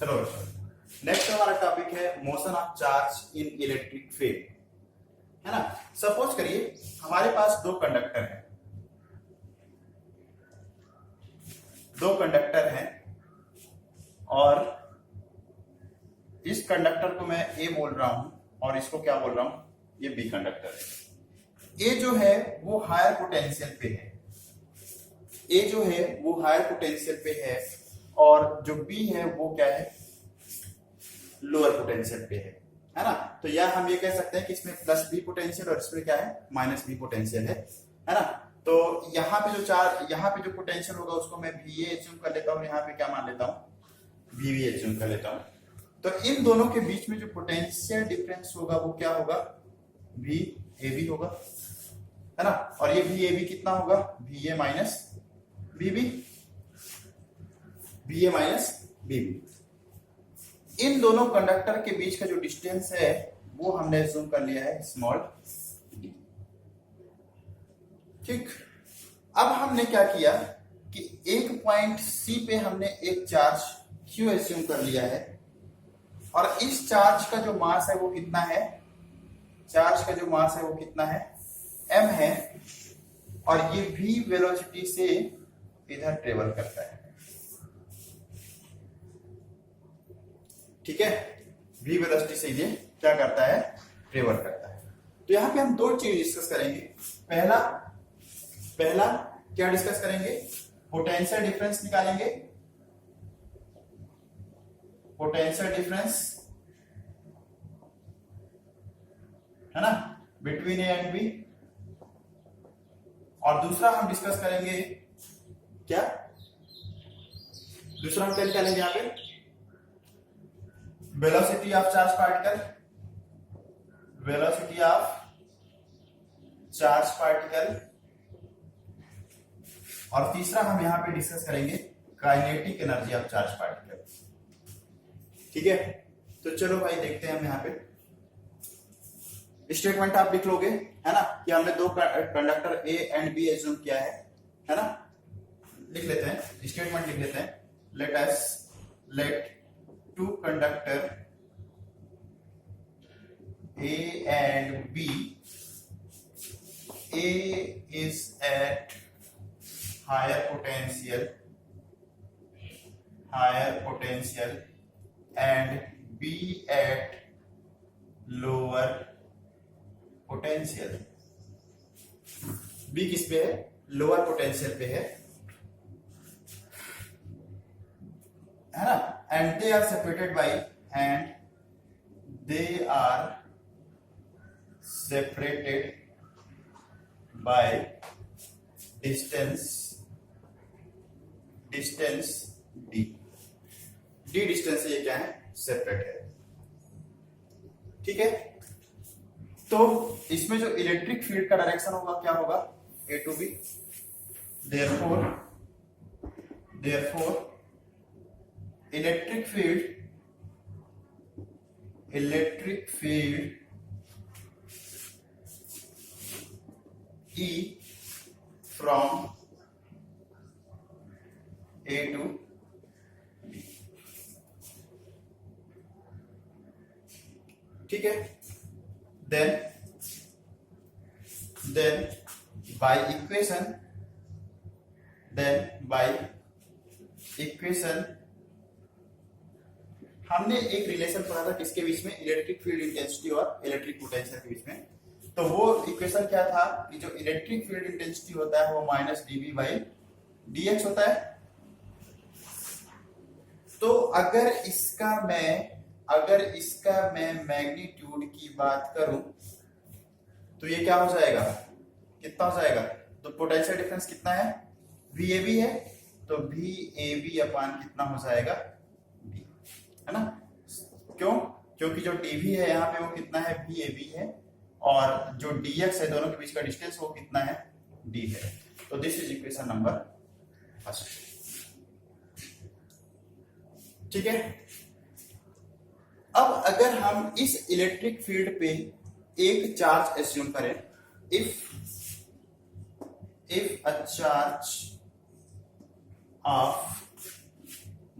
चलो नेक्स्ट हमारा टॉपिक है motion of charge in electric field, है ना। सपोज करिए हमारे पास दो कंडक्टर हैं और इस कंडक्टर को मैं ए बोल रहा हूं और इसको क्या बोल रहा हूं, ये बी कंडक्टर है। ए जो है वो हायर पोटेंशियल पे है, ए जो है वो हायर पोटेंशियल पे है और जो बी है वो क्या है, लोअर पोटेंशियल पे है ना। तो यह हम ये कह सकते हैं कि इसमें प्लस बी पोटेंशियल और इसमें क्या है, माइनस बी पोटेंशियल है ना। तो यहाँ पे जो पोटेंशियल होगा उसको मैं वी ए एज्यूम कर लेता हूँ, यहाँ पे क्या मान लेता हूँ, वी वी एज्यूम कर लेता हूँ। तो इन दोनों के बीच में जो पोटेंशियल डिफरेंस होगा वो क्या होगा, वी ए बी होगा, है ना। और ये वी ए बी कितना होगा, V A minus B B, V A minus B B. इन दोनों कंडक्टर के बीच का जो डिस्टेंस है वो हमने एज्यूम कर लिया है स्मॉल डी। ठीक, अब हमने क्या किया कि एक पॉइंट सी पे हमने एक चार्ज क्यू एज्यूम कर लिया है और इस चार्ज का जो मास है वो कितना है, चार्ज का जो मास है वो कितना है, m है और ये v वेलोसिटी से इधर ट्रेवल करता है। ठीक है, v वेलोसिटी से ये क्या करता है, ट्रेवल करता है। तो यहां पे हम दो चीज डिस्कस करेंगे। पहला क्या डिस्कस करेंगे, पोटेंशियल डिफरेंस निकालेंगे, पोटेंशियल डिफरेंस, है ना, बिटवीन ए एंड बी। और दूसरा हम डिस्कस करेंगे क्या, दूसरा हम क्या निकालेंगे यहां पे, velocity of charge particle, velocity of charge particle. और तीसरा हम यहां पे डिस्कस करेंगे kinetic energy of charge particle. ठीक है, तो चलो भाई देखते हैं हम यहां पे स्टेटमेंट आप लिख लोगे, है ना, कि हमने दो conductor A and B assume किया है ना। लिख लेते हैं, स्टेटमेंट लिख लेते हैं, let two conductor A and B, A is at higher potential and B at lower potential। B किस पे है, लोअर पोटेंशियल पे है ना। And they are separated by distance D। D distance से ये क्या है, सेपरेट है। ठीक है, तो इसमें जो इलेक्ट्रिक फील्ड का डायरेक्शन होगा क्या होगा, A to B. Therefore electric field E from A to B. ठीक है, देन बाय इक्वेशन हमने एक रिलेशन पढ़ा था किसके बीच में, इलेक्ट्रिक फील्ड इंटेंसिटी और इलेक्ट्रिक पोटेंशियल के बीच में। तो वो इक्वेशन क्या था कि जो इलेक्ट्रिक फील्ड इंटेंसिटी होता है वो माइनस dV बाई dx होता है। तो अगर इसका मैं मैग्नीट्यूड की बात करूं तो ये क्या हो जाएगा, कितना हो जाएगा, तो पोटेंशियल डिफरेंस कितना है, VAB है, तो VAB अपान कितना हो जाएगा, B, है ना। क्यों, क्योंकि जो dV है यहाँ पे वो कितना है, VAB है, और जो dx है दोनों के बीच का डिस्टेंस वो कितना है, D है। तो this is equation number first. ठीक है, अब अगर हम इस इलेक्ट्रिक फील्ड पे एक चार्ज एज्यूम करें, if a charge of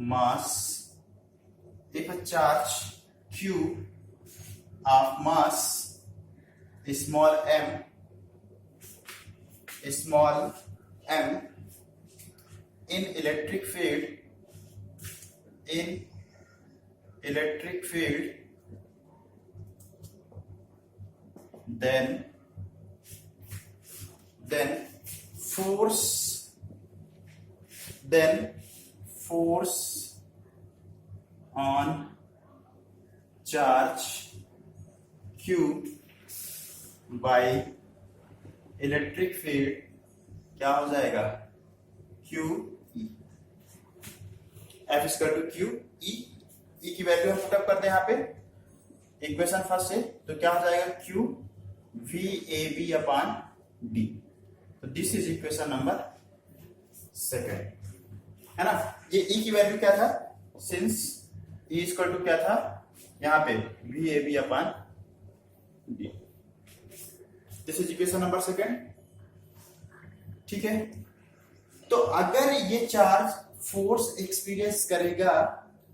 mass charge q of mass small m in electric field then force on charge q by electric field क्या हो जाएगा q e F is to Q E की value हम put up करते हैं यहाँ पे equation first से, तो क्या हो जाएगा Q V A B upon D. तो this is equation number second, है ना। ये ई की वैल्यू क्या था, सिंस ई इक्वल टू क्या था यहाँ पे V A B upon D. This is equation number second, ठीक है। तो अगर ये चार्ज फोर्स एक्सपीरियंस करेगा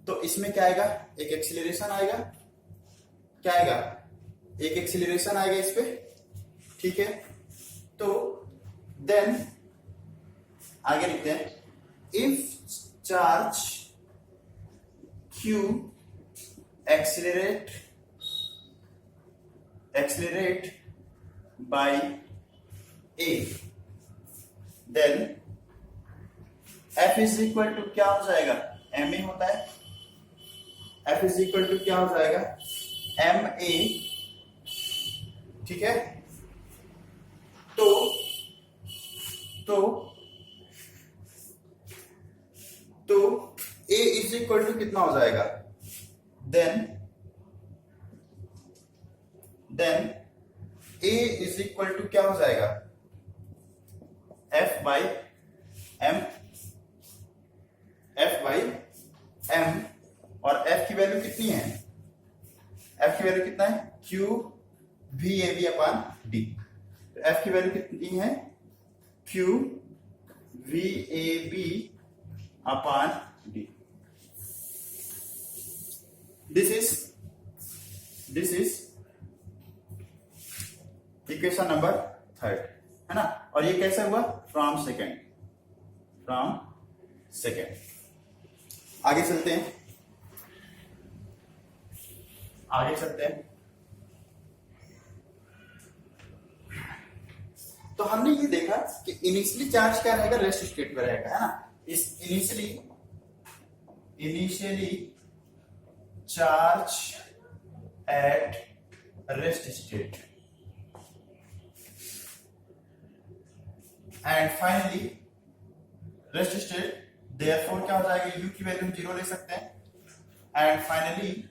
तो इसमें क्या आएगा, एक एक्सीलरेशन आएगा, क्या आएगा, एक एक्सीलरेशन आएगा इस पे, ठीक है। तो देन आगे लिखते हैं, if charge Q accelerate by A, then F is equal to क्या हो जाएगा, एम ए होता है, F इज इक्वल टू क्या हो जाएगा एम ए, ठीक है। तो A इज इक्वल टू कितना हो जाएगा, then A is equal to क्या हो जाएगा F बाई M, और F की वैल्यू कितनी है, F की वैल्यू कितना है Q V A B upon D। तो F की वैल्यू कितनी है Q V A B upon D। This is equation number third, है ना। और ये कैसे हुआ, फ्रॉम सेकेंड। आगे चलते हैं, तो हमने ये देखा कि इनिशियली चार्ज क्या रहेगा, रेस्ट स्टेट पे रहेगा, है ना। इस initially charge at rest state and finally rest state, therefore क्या हो जाएगा, u की वैल्यू हम 0 ले सकते हैं, and finally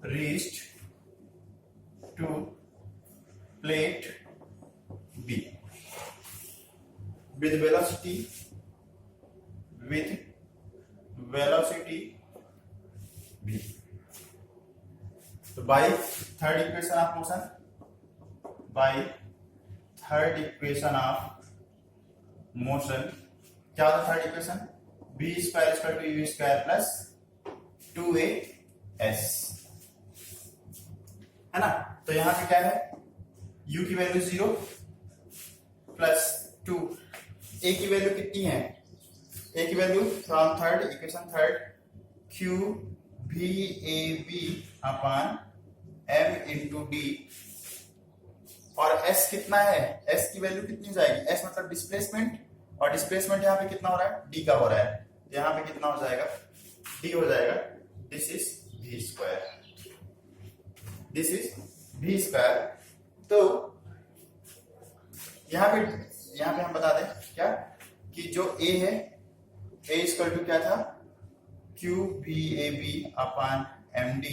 reached to plate B with velocity V। तो by third equation of motion, क्या होता है third equation, V square equal to U square plus 2as, है ना। तो यहां पे क्या है, u की वैल्यू 0 प्लस 2, a की वैल्यू कितनी है, a की value from third equation third q v a b upon m into D, और s कितना है, s की वैल्यू कितनी जाएगी, s मतलब डिस्प्लेसमेंट, और डिस्प्लेसमेंट यहाँ पे कितना हो रहा है, d का हो रहा है, यहाँ पे कितना हो जाएगा, d हो जाएगा। This is v square. तो यहाँ पे हम बता दें क्या, कि जो a है, a इक्वल टू क्या था q v a b upon m d,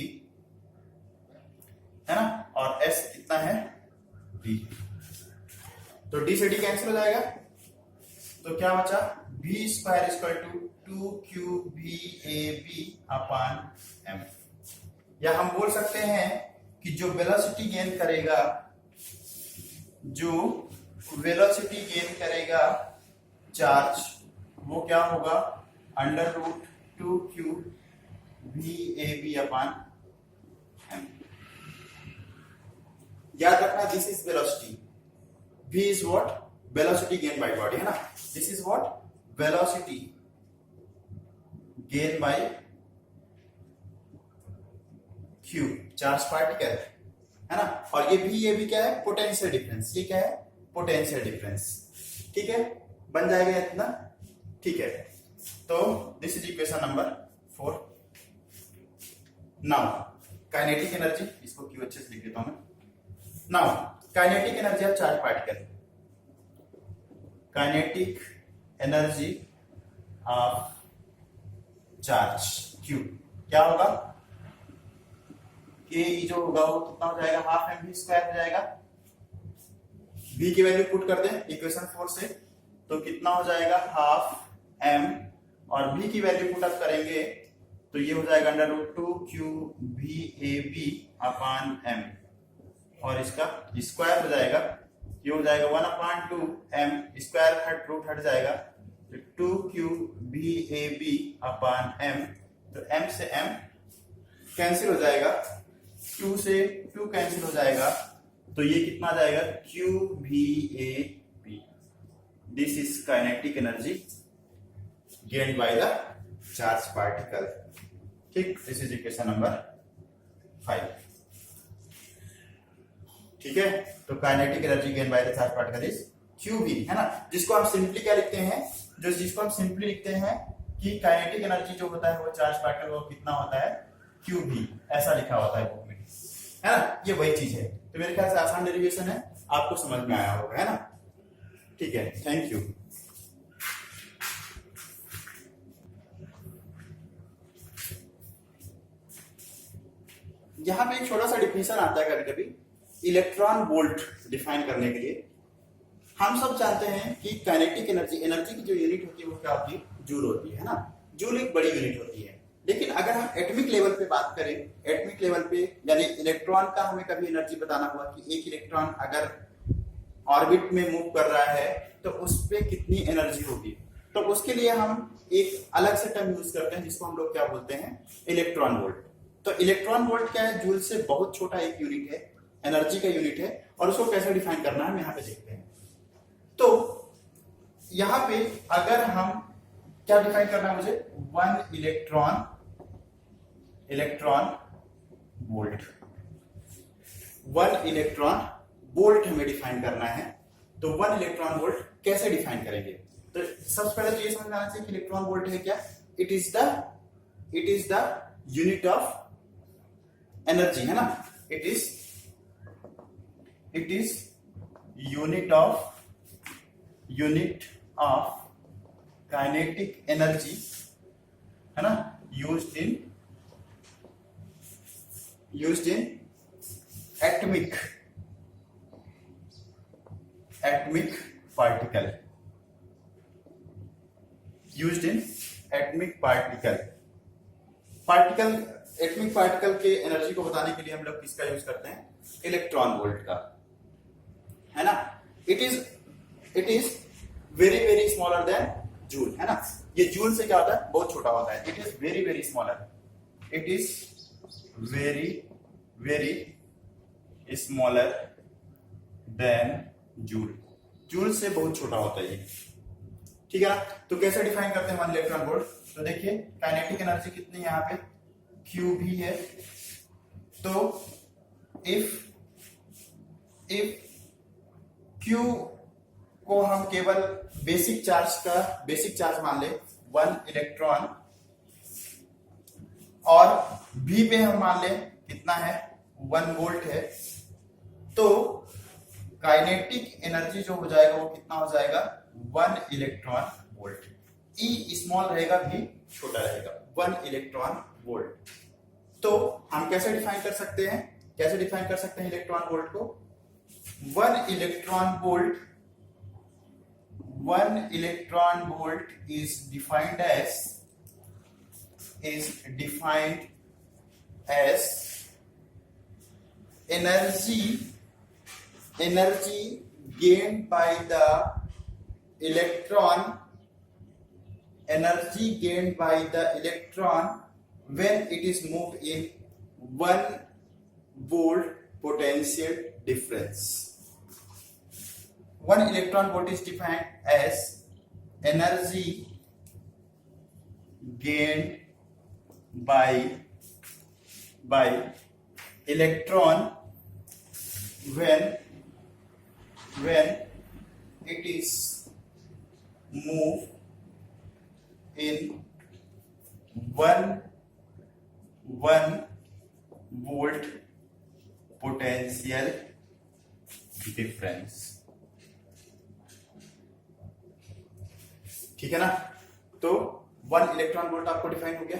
है ना, और s कितना है d, तो d से d कैंसिल हो जाएगा, तो क्या बचा v square equal to 2q v a b upon m। या हम बोल सकते हैं कि जो वेलोसिटी गेन करेगा चार्ज वो क्या होगा, अंडर रूट 2q भी ए बी अपान एम। याद रखना this is velocity, v is what, velocity gain by body, है ना। This is what, velocity gain by q, charge particle, है ना। और ये भी क्या है, पोटेंशियल डिफरेंस। ये क्या है, पोटेंशियल डिफरेंस। ठीक है, बन जाएगा इतना। ठीक है, तो this is equation number 4। Now kinetic energy, इसको क्यों अच्छे से लिख देता हूं मैं। Now kinetic energy of charge particle, kinetic energy of charge q क्या होगा, के जो होगा वो कितना हो जाएगा, हाफ एम वी स्क्वायर हो जाएगा। v की वैल्यू पुट कर दें इक्वेशन 4 से, तो कितना हो जाएगा, हाफ m, और v की वैल्यू पुट अप करेंगे तो ये हो जाएगा under root 2q v a b upon m, और इसका स्क्वायर हो जाएगा, ये हो जाएगा 1/2 m, स्क्वायर हट रूट हट जाएगा, तो 2q v a b upon m, तो m से m कैंसिल हो जाएगा, 2 से 2 कैंसिल हो जाएगा, तो ये कितना आ जाएगा, q v a b। This is kinetic energy gained by the charge particle. ठीक, दिस इज इक्वेशन नंबर 5। ठीक है, तो kinetic energy gain by the charge particle is qv, है ना। जिसको हम सिंपली क्या लिखते हैं, जिसको हम सिंपली लिखते हैं कि काइनेटिक एनर्जी जो होता है वो चार्ज पार्टिकल वो कितना होता है, qv, ऐसा लिखा होता है बुक में, है ना। ये वही चीज है, तो मेरे ख्याल से आसान डेरिवेशन है, आपको समझ में आया होगा, है ना। ठीक है, थैंक यू। यहां पे एक छोटा सा डिफिनेशन आता है कभी कभी इलेक्ट्रॉन वोल्ट डिफाइन करने के लिए। हम सब जानते हैं कि काइनेटिक एनर्जी, एनर्जी की जो यूनिट होती है वो क्या होती है, जूल होती है ना। जूल एक बड़ी यूनिट होती है, लेकिन अगर हम एटॉमिक लेवल पे बात करें, एटॉमिक लेवल पे यानी इलेक्ट्रॉन का हमें कभी एनर्जी बताना हुआ कि एक इलेक्ट्रॉन अगर ऑर्बिट में मूव कर रहा है तो उस पे कितनी एनर्जी होगी, तो उसके लिए हम एक अलग से टर्म यूज करते हैं जिसको हम लोग क्या बोलते हैं, इलेक्ट्रॉन वोल्ट। तो इलेक्ट्रॉन वोल्ट क्या है, जूल से बहुत छोटा एक यूनिट है, एनर्जी का यूनिट है, और उसको कैसे डिफाइन करना है हम यहाँ पे देखते हैं। तो यहाँ पे अगर हम क्या डिफाइन करना है मुझे, 1 इलेक्ट्रॉन वोल्ट, 1 इलेक्ट्रॉन वोल्ट हमें डिफाइन करना है। तो 1 इलेक्ट्रॉन वोल्ट कैसे डिफाइन करेंगे, तो सबसे पहले तो ये समझ आना चाहिए कि इलेक्ट्रॉन वोल्ट है क्या, it is the unit of energy, है ना। It is unit of kinetic energy, है ना, used in atomic particle, used in atomic particle के एनर्जी को बताने के लिए हम लोग किसका यूज करते हैं, इलेक्ट्रॉन वोल्ट का, है ना। It is very very smaller than joule, है ना। ये जूल से क्या होता है, बहुत छोटा होता है। It is very very smaller, it is very very smaller than joule से बहुत छोटा होता है ये, ठीक है ना। तो कैसे डिफाइन करते हैं 1 इलेक्ट्रॉन वोल्ट, तो देखिए काइनेटिक एनर्जी कितनी है यहाँ पे, q भी है। तो इफ q को हम केवल बेसिक चार्ज मान ले 1 इलेक्ट्रॉन, और v पे हम मान ले कितना है, 1 वोल्ट है, तो काइनेटिक एनर्जी जो हो जाएगा वो कितना हो जाएगा, 1 इलेक्ट्रॉन वोल्ट। E स्मॉल रहेगा, v छोटा रहेगा, 1 इलेक्ट्रॉन वोल्ट। तो हम कैसे डिफाइन कर सकते हैं इलेक्ट्रॉन वोल्ट को, 1 electron volt is defined as energy gained by the electron energy gained by the electron when it is moved in 1 volt potential difference. 1 electron volt is defined as energy gained by electron when it is moved in 1 volt potential difference. ठीक है ना? तो 1 electron volt आपको define हो गया।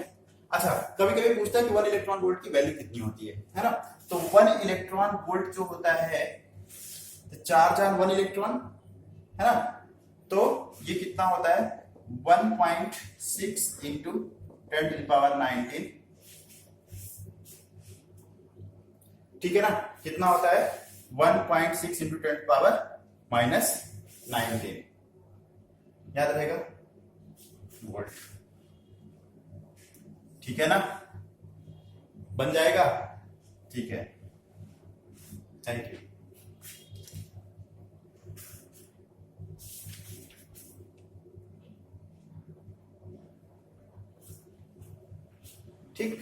अच्छा, कभी कभी पूछता है कि 1 इलेक्ट्रॉन वोल्ट की वैल्यू कितनी होती है ना? तो 1 इलेक्ट्रॉन वोल्ट जो होता है, 4 इलेक्ट्रॉन है ना, तो ये कितना होता है 1.6 इंटू 10⁻19। ठीक है ना? कितना होता है 1.6 इंटू 10⁻19। याद रहेगा वोल्ट। ठीक है ना? बन जाएगा? ठीक है, थैंक यू। ठीक,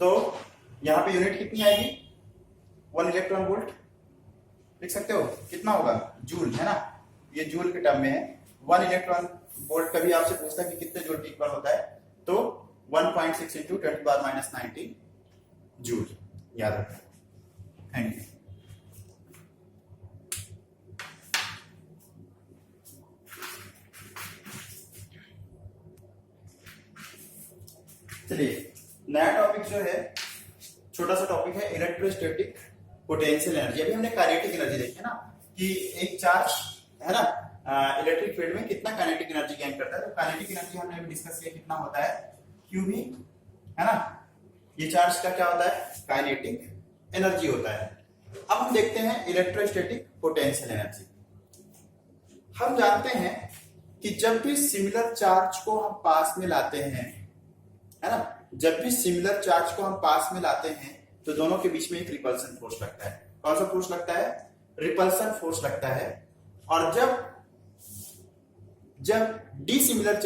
तो यहां पे यूनिट कितनी आएगी 1 इलेक्ट्रॉन वोल्ट, लिख सकते हो कितना होगा, जूल है ना, ये जूल के टर्म में है। 1 इलेक्ट्रॉन वोल्ट कभी आपसे पूछता है कि कितने जूल के इक्वल होता है, तो 1.6 इंटू 10⁻19 जूल, याद रखना। Thank you. चलिए, नया टॉपिक जो है, छोटा सा टॉपिक है, इलेक्ट्रोस्टैटिक पोटेंशियल एनर्जी। अभी हमने काइनेटिक एनर्जी देखी है ना, कि एक चार्ज है ना इलेक्ट्रिक फील्ड में कितना काइनेटिक एनर्जी गेन करता है। तो काइनेटिक एनर्जी हमने अभी डिस्कस किया, कितना होता है क्यूबी, है ना। ये चार्ज का क्या होता है, काइनेटिक एनर्जी होता है। अब हम देखते हैं इलेक्ट्रोस्टैटिक पोटेंशियल एनर्जी। हम जानते हैं कि जब भी सिमिलर चार्ज को हम पास में लाते हैं, है ना, जब भी सिमिलर चार्ज को हम पास में लाते हैं तो दोनों के बीच में एक रिपल्सन फोर्स लगता है। कौन सा फोर्स लगता है, रिपल्सन फोर्स लगता है। और जब डिसिमिलर